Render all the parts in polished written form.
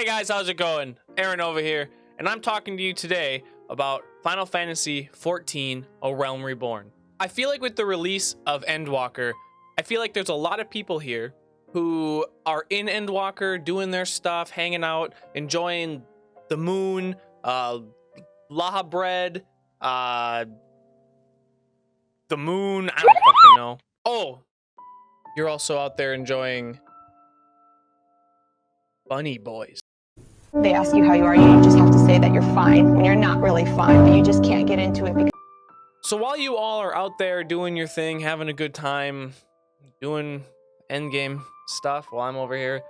Hey guys, how's it going? Aaron over here, and I'm talking to you today about Final Fantasy XIV, A Realm Reborn. I feel like with the release of Endwalker, I feel like there's a lot of people here who are in Endwalker, doing their stuff, hanging out, enjoying the moon, Laha bread, the moon, I don't fucking know. Oh, you're also out there enjoying Bunny Boys. They ask you how you are, you just have to say that you're fine when you're not really fine, but you just can't get into it because... So while you all are out there doing your thing, having a good time, doing endgame stuff, while I'm over here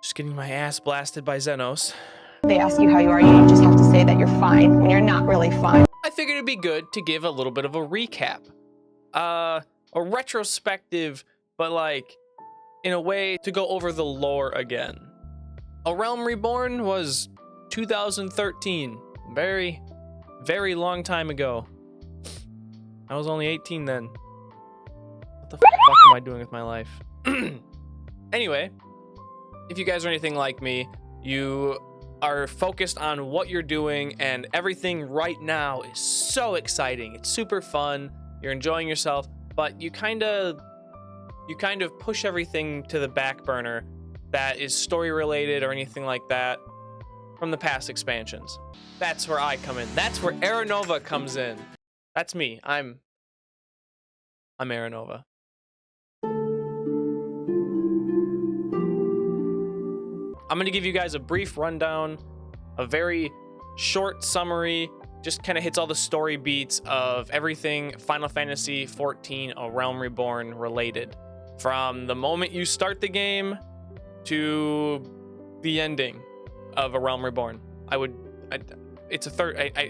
just getting my ass blasted by Xenos. They ask you how you are, you just have to say that you're fine when you're not really fine. I figured it'd be good to give a little bit of a recap. A retrospective, but like, in a way, to go over the lore again. A Realm Reborn was 2013. Very, very long time ago. I was only 18 then. What the fuck am I doing with my life? Anyway, if you guys are anything like me, you are focused on what you're doing, and everything right now is so exciting. It's super fun. You're enjoying yourself, but you kind of push everything to the back burner that is story related or anything like that from the past expansions. That's where I come in. That's where Aranova comes in. That's me. I'm Aranova. I'm going to give you guys a brief rundown, a very short summary, just kind of hits all the story beats of everything Final Fantasy XIV, A Realm Reborn related. From the moment you start the game to the ending of A Realm Reborn. I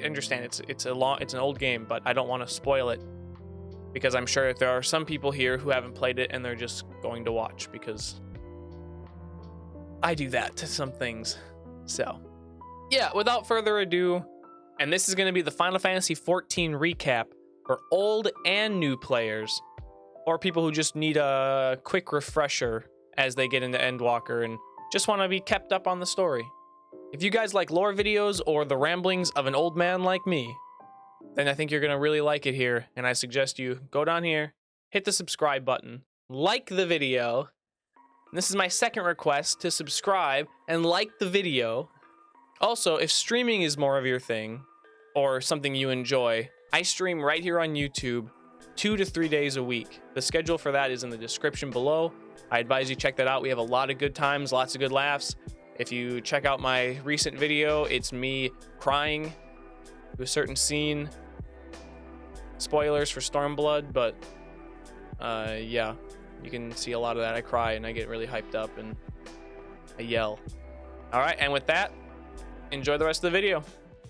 understand it's an old game, but I don't want to spoil it because I'm sure that there are some people here who haven't played it and they're just going to watch because I do that to some things. So, yeah, without further ado, and this is going to be the Final Fantasy XIV recap for old and new players, or people who just need a quick refresher as they get into Endwalker and just want to be kept up on the story. If you guys like lore videos or the ramblings of an old man like me, then I think you're going to really like it here, and I suggest you go down here, hit the subscribe button, like the video. And this is my second request, to subscribe and like the video. Also, if streaming is more of your thing, or something you enjoy, I stream right here on YouTube 2 to 3 days a week. The schedule for that is in the description below. I advise you check that out. We have a lot of good times, lots of good laughs. If you check out my recent video, it's me crying to a certain scene. Spoilers for Stormblood, but yeah, you can see a lot of that. I cry and I get really hyped up and I yell. All right, and with that, enjoy the rest of the video.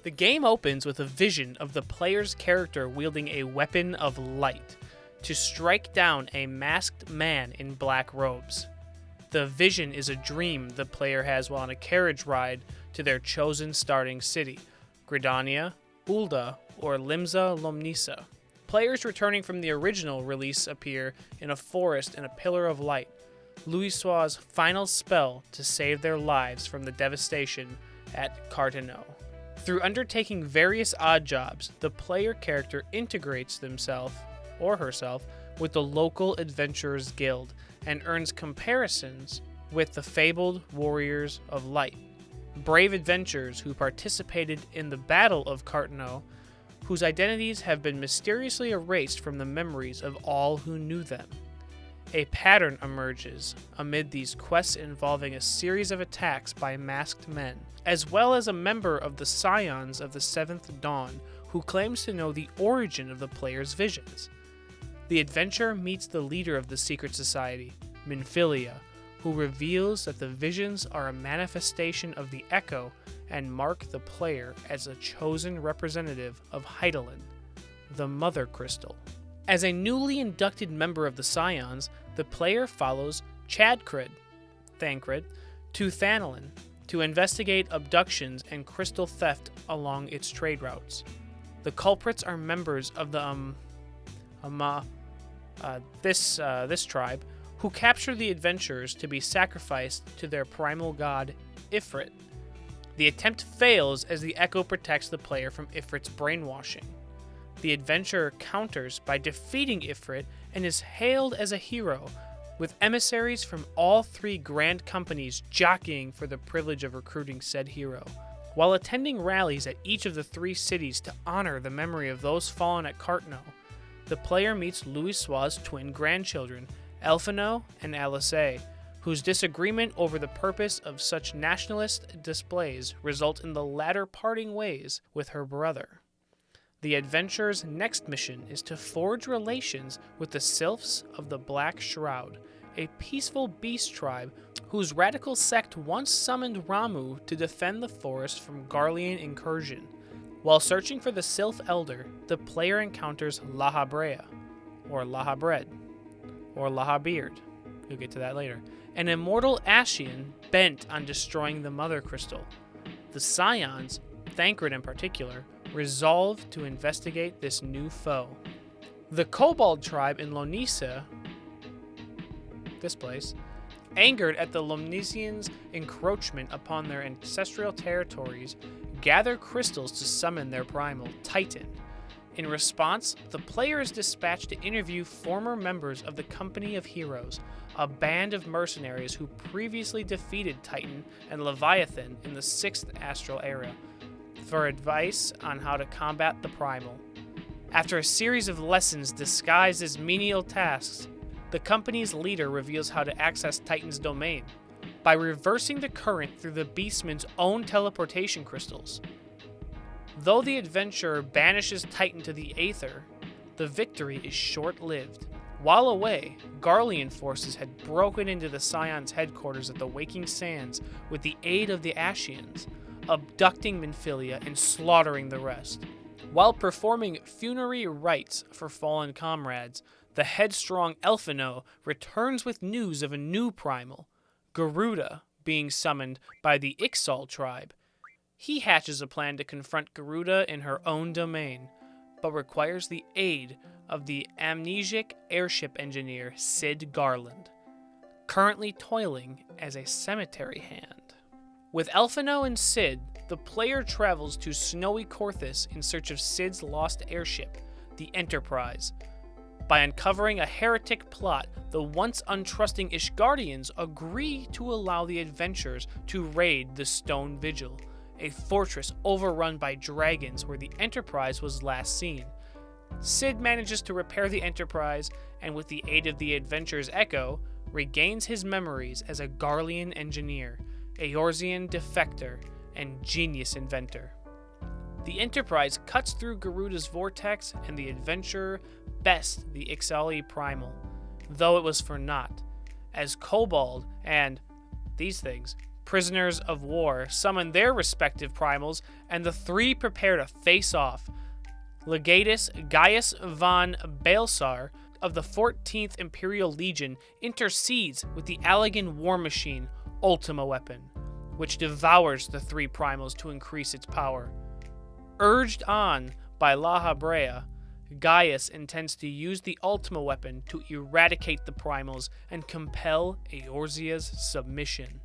The game opens with a vision of the player's character wielding a weapon of light to strike down a masked man in black robes. The vision is a dream the player has while on a carriage ride to their chosen starting city, Gridania, Ul'dah, or Limsa Lominsa. Players returning from the original release appear in a forest in a pillar of light, Louisoix's final spell to save their lives from the devastation at Carteneau. Through undertaking various odd jobs, the player character integrates themselves or herself with the local Adventurers Guild and earns comparisons with the fabled Warriors of Light, brave adventurers who participated in the Battle of Carteneau, whose identities have been mysteriously erased from the memories of all who knew them. A pattern emerges amid these quests involving a series of attacks by masked men, as well as a member of the Scions of the Seventh Dawn who claims to know the origin of the player's visions. The adventurer meets the leader of the secret society, Minfilia, who reveals that the visions are a manifestation of the Echo and mark the player as a chosen representative of Hydaelyn, the Mother Crystal. As a newly inducted member of the Scions, the player follows Thancred to Thanalan to investigate abductions and crystal theft along its trade routes. The culprits are members of the this tribe, who capture the adventurers to be sacrificed to their primal god Ifrit. The attempt fails as the Echo protects the player from Ifrit's brainwashing. The adventurer counters by defeating Ifrit and is hailed as a hero, with emissaries from all 3 grand companies jockeying for the privilege of recruiting said hero. While attending rallies at each of the 3 cities to honor the memory of those fallen at Cartno, the player meets Louisoix's twin grandchildren, Elfino and Alice, whose disagreement over the purpose of such nationalist displays result in the latter parting ways with her brother. The adventurer's next mission is to forge relations with the Sylphs of the Black Shroud, a peaceful beast tribe whose radical sect once summoned Ramu to defend the forest from Garlean incursion. While searching for the Sylph Elder, the player encounters Lahabrea, or Lahabred, or Lahabeard. You'll get to that later. An immortal Ashian bent on destroying the Mother Crystal. The Scions, Thancred in particular, resolve to investigate this new foe. The Kobold tribe in Lonisa, this place, angered at the Lomnesians' encroachment upon their ancestral territories, gather crystals to summon their primal, Titan. In response, the player is dispatched to interview former members of the Company of Heroes, a band of mercenaries who previously defeated Titan and Leviathan in the 6th Astral Era, for advice on how to combat the primal. After a series of lessons disguised as menial tasks, the company's leader reveals how to access Titan's domain by reversing the current through the Beastman's own teleportation crystals. Though the adventurer banishes Titan to the Aether, the victory is short-lived. While away, Garlean forces had broken into the Scions' headquarters at the Waking Sands with the aid of the Ashians, abducting Minfilia and slaughtering the rest. While performing funerary rites for fallen comrades, the headstrong Elfino returns with news of a new primal, Garuda, being summoned by the Ixal tribe. He hatches a plan to confront Garuda in her own domain, but requires the aid of the amnesic airship engineer Sid Garland, currently toiling as a cemetery hand. With Elfino and Sid, the player travels to snowy Korthus in search of Sid's lost airship, the Enterprise. By uncovering a heretic plot, the once untrusting Ishgardians agree to allow the adventurers to raid the Stone Vigil, a fortress overrun by dragons where the Enterprise was last seen. Sid manages to repair the Enterprise, and with the aid of the adventurer's Echo, regains his memories as a Garlean engineer, Eorzean defector, and genius inventor. The Enterprise cuts through Garuda's vortex, and the adventurer bests the Ixali primal, though it was for naught, as Kobold and, these things, prisoners of war summon their respective primals, and the 3 prepare to face off. Legatus Gaius von Baelsar of the 14th Imperial Legion intercedes with the Allagan war machine, Ultima Weapon, which devours the 3 primals to increase its power. Urged on by Lahabrea, Gaius intends to use the Ultima Weapon to eradicate the primals and compel Eorzea's submission.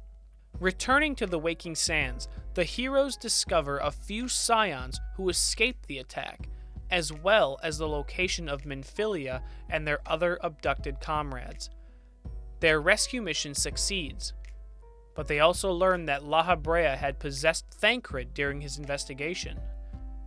Returning to the Waking Sands, the heroes discover a few Scions who escaped the attack, as well as the location of Minfilia and their other abducted comrades. Their rescue mission succeeds, but they also learn that Lahabrea had possessed Thancred during his investigation.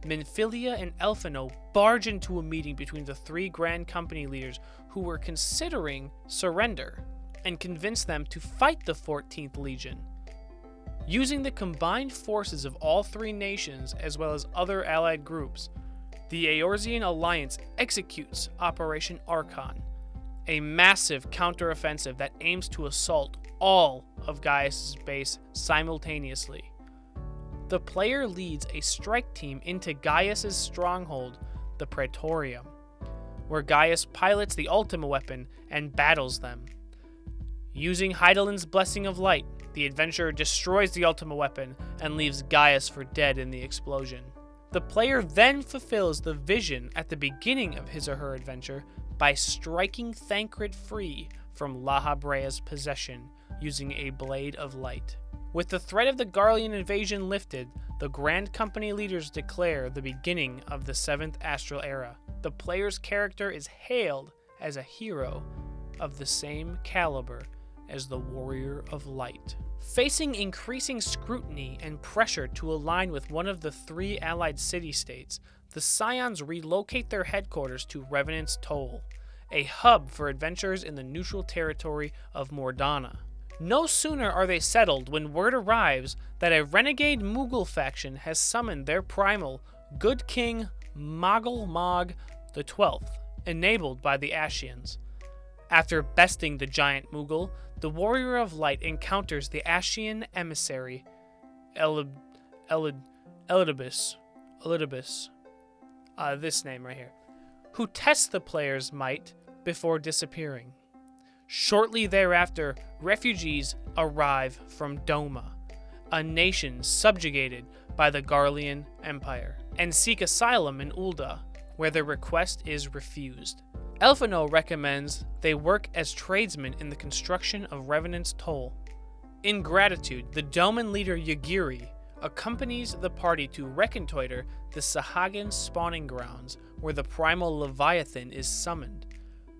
Minfilia and Elfino barge into a meeting between the 3 Grand Company leaders who were considering surrender, and convince them to fight the 14th Legion. Using the combined forces of all 3 nations as well as other allied groups, the Eorzean Alliance executes Operation Archon, a massive counteroffensive that aims to assault all of Gaius' base simultaneously. The player leads a strike team into Gaius' stronghold, the Praetorium, where Gaius pilots the Ultima Weapon and battles them. Using Heidelin's Blessing of Light, the adventurer destroys the Ultima Weapon and leaves Gaius for dead in the explosion. The player then fulfills the vision at the beginning of his or her adventure by striking Thancred free from Lahabrea's possession using a Blade of Light. With the threat of the Garlean invasion lifted, the Grand Company leaders declare the beginning of the 7th Astral Era. The player's character is hailed as a hero of the same caliber as the Warrior of Light. Facing increasing scrutiny and pressure to align with one of the 3 allied city-states, the Scions relocate their headquarters to Revenant's Toll, a hub for adventurers in the neutral territory of Mordana. No sooner are they settled when word arrives that a renegade Moogle faction has summoned their primal, Good King Moggle Mog XII, enabled by the Ashians. After besting the giant Moogle, the Warrior of Light encounters the Ashian emissary, Elidibus, this name right here, who tests the player's might before disappearing. Shortly thereafter, refugees arrive from Doma, a nation subjugated by the Garlean Empire, and seek asylum in Ul'dah, where their request is refused. Elfino recommends they work as tradesmen in the construction of Revenant's Toll. In gratitude, the Doman leader Yagiri accompanies the party to reconnoiter the Sahagin spawning grounds, where the primal Leviathan is summoned.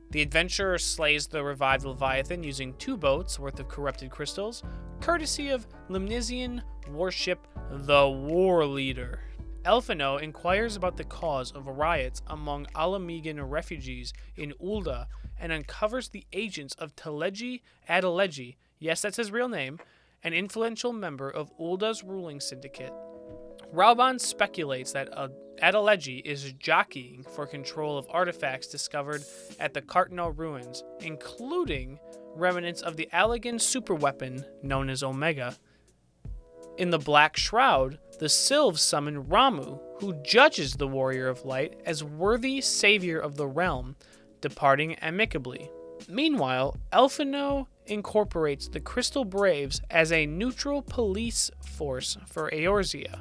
The adventurer slays the revived Leviathan using 2 boats worth of corrupted crystals, courtesy of Limnizian warship the War Leader. Elfino inquires about the cause of riots among Alamegan refugees in Ul'dah and uncovers the agents of Teleji Adeleji, yes, that's his real name, an influential member of Ul'dah's ruling syndicate. Rauban speculates that Adeleji is jockeying for control of artifacts discovered at the Cartno ruins, including remnants of the Allagan superweapon known as Omega. In the Black Shroud, the Sylves summon Ramu, who judges the Warrior of Light as worthy savior of the realm, departing amicably. Meanwhile, Elfino incorporates the Crystal Braves as a neutral police force for Eorzea.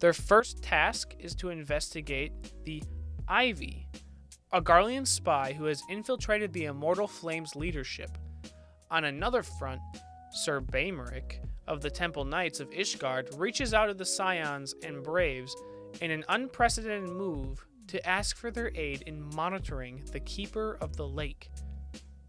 Their first task is to investigate the Ivy, a Garlean spy who has infiltrated the Immortal Flame's leadership. On another front, Sir Baemeric of the Temple Knights of Ishgard reaches out to the Scions and Braves in an unprecedented move to ask for their aid in monitoring the Keeper of the Lake,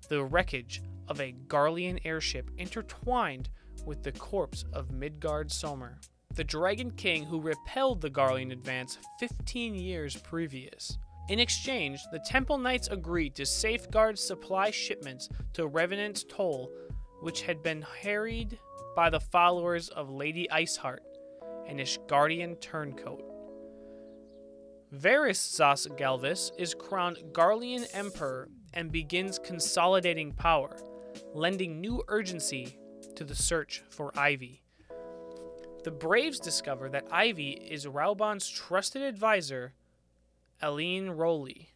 the wreckage of a Garlean airship intertwined with the corpse of Midgard Somer, the Dragon King who repelled the Garlean advance 15 years previous. In exchange, the Temple Knights agreed to safeguard supply shipments to Revenant's Toll, which had been harried by the followers of Lady Iceheart, an Ishgardian turncoat. Varys Zas Galvis is crowned Garlean Emperor and begins consolidating power, lending new urgency to the search for Ivy. The Braves discover that Ivy is Rauban's trusted advisor, Aline Rowley,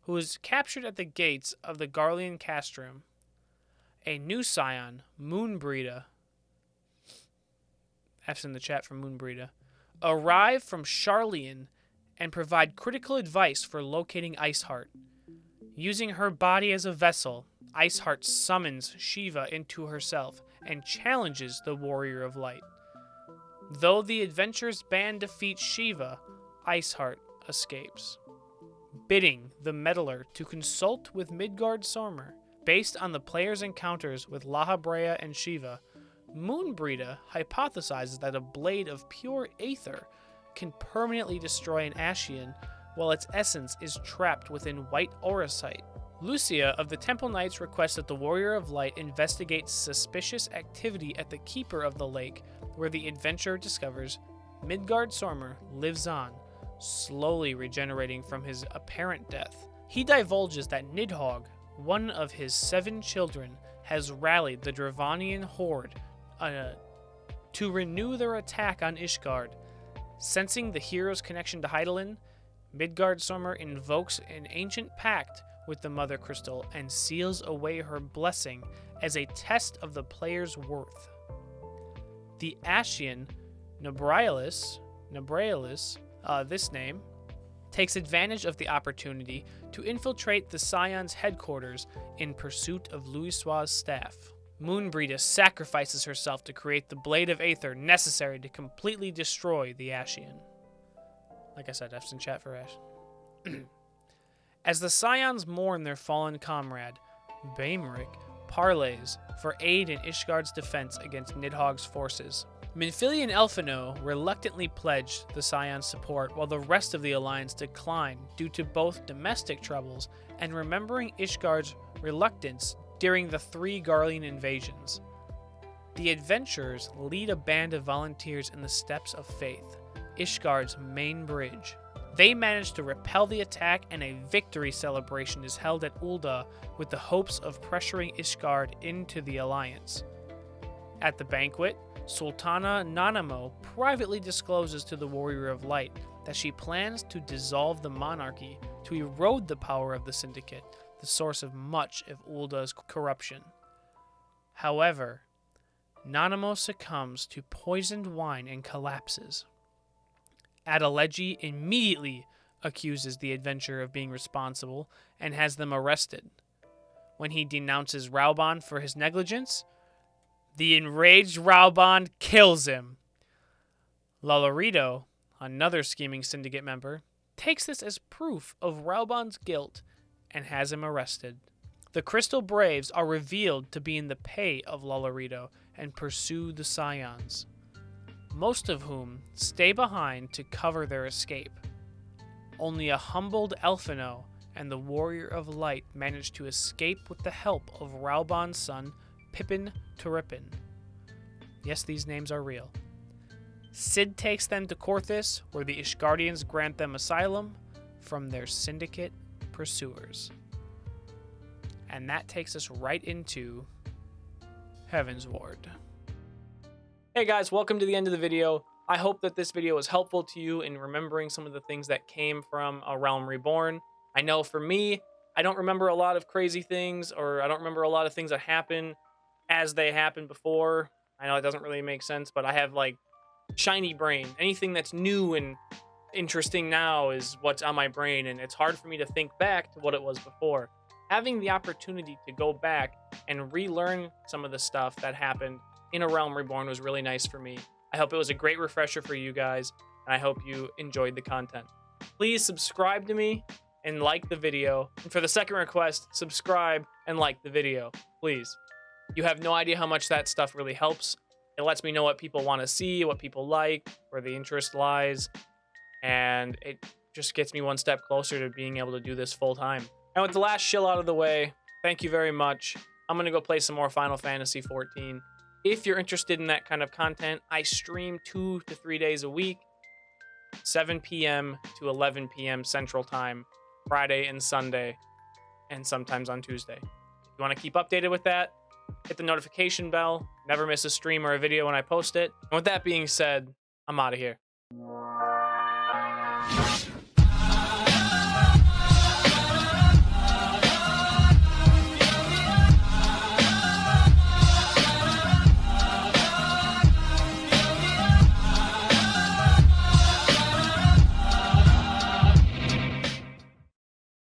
who is captured at the gates of the Garlean castrum. A new scion, Moonbreeda, F's in the chat for Moonbreeda, arrive from Sharlayan and provide critical advice for locating Iceheart. Using her body as a vessel, Iceheart summons Shiva into herself and challenges the Warrior of Light. Though the adventurers' band defeats Shiva, Iceheart escapes. Bidding the meddler to consult with Midgard Somer, based on the player's encounters with Lahabrea and Shiva, Moonbreeda hypothesizes that a blade of pure aether can permanently destroy an Ashian while its essence is trapped within white auracite. Lucia of the Temple Knights requests that the Warrior of Light investigate suspicious activity at the Keeper of the Lake, where the adventurer discovers Midgard Somer lives on, slowly regenerating from his apparent death. He divulges that Nidhogg, one of his 7 children, has rallied the Dravanian horde to renew their attack on Ishgard. Sensing the hero's connection to Hydaelyn, Midgard Somer invokes an ancient pact with the Mother Crystal and seals away her blessing as a test of the player's worth. The Ashian Nebraelis, this name, takes advantage of the opportunity to infiltrate the Scion's headquarters in pursuit of Louisoix's staff. Moonbreeda sacrifices herself to create the Blade of Aether necessary to completely destroy the Ashian. Like I said, F's in chat for Ash. As the Scions mourn their fallen comrade, Baemric parleys for aid in Ishgard's defense against Nidhogg's forces. Minfili and Elfino reluctantly pledge the Scions' support while the rest of the alliance decline due to both domestic troubles and remembering Ishgard's reluctance during the 3 Garlean invasions. The adventurers lead a band of volunteers in the Steps of Faith, Ishgard's main bridge. They manage to repel the attack, and a victory celebration is held at Ul'dah with the hopes of pressuring Ishgard into the alliance. At the banquet, Sultana Nanamo privately discloses to the Warrior of Light that she plans to dissolve the monarchy to erode the power of the Syndicate, the source of much of Ul'dah's corruption. However, Nanamo succumbs to poisoned wine and collapses. Adeleji immediately accuses the adventurer of being responsible and has them arrested. When he denounces Rauban for his negligence, the enraged Rauban kills him. Lolorito, another scheming syndicate member, takes this as proof of Rauban's guilt and has him arrested. The Crystal Braves are revealed to be in the pay of Lolorito and pursue the Scions, most of whom stay behind to cover their escape. Only a humbled Elfino and the Warrior of Light manage to escape with the help of Rauban's son, Pippin Turipin. Yes, these names are real. Cid takes them to Korthis, where the Ishgardians grant them asylum from their syndicate pursuers. And that takes us right into Heaven's Ward. Hey guys, welcome to the end of the video. I hope that this video was helpful to you in remembering some of the things that came from A Realm Reborn. I know for me, I don't remember a lot of crazy things, or I don't remember a lot of things that happen as they happened before. I know it doesn't really make sense, but I have like shiny brain. Anything that's new and interesting now is what's on my brain, and it's hard for me to think back to what it was before. Having the opportunity to go back and relearn some of the stuff that happened in A Realm Reborn was really nice for me. I hope it was a great refresher for you guys, and I hope you enjoyed the content. Please subscribe to me and like the video. And for the second request, subscribe and like the video, please. You have no idea how much that stuff really helps. It lets me know what people want to see, what people like, where the interest lies, and it just gets me one step closer to being able to do this full time. And with the last shill out of the way, thank you very much. I'm going to go play some more Final Fantasy XIV. If you're interested in that kind of content, I stream 2 to 3 days a week, 7 p.m. to 11 p.m. Central Time, Friday and Sunday, and sometimes on Tuesday. If you want to keep updated with that, hit the notification bell, never miss a stream or a video when I post it. And with that being said, I'm out of here.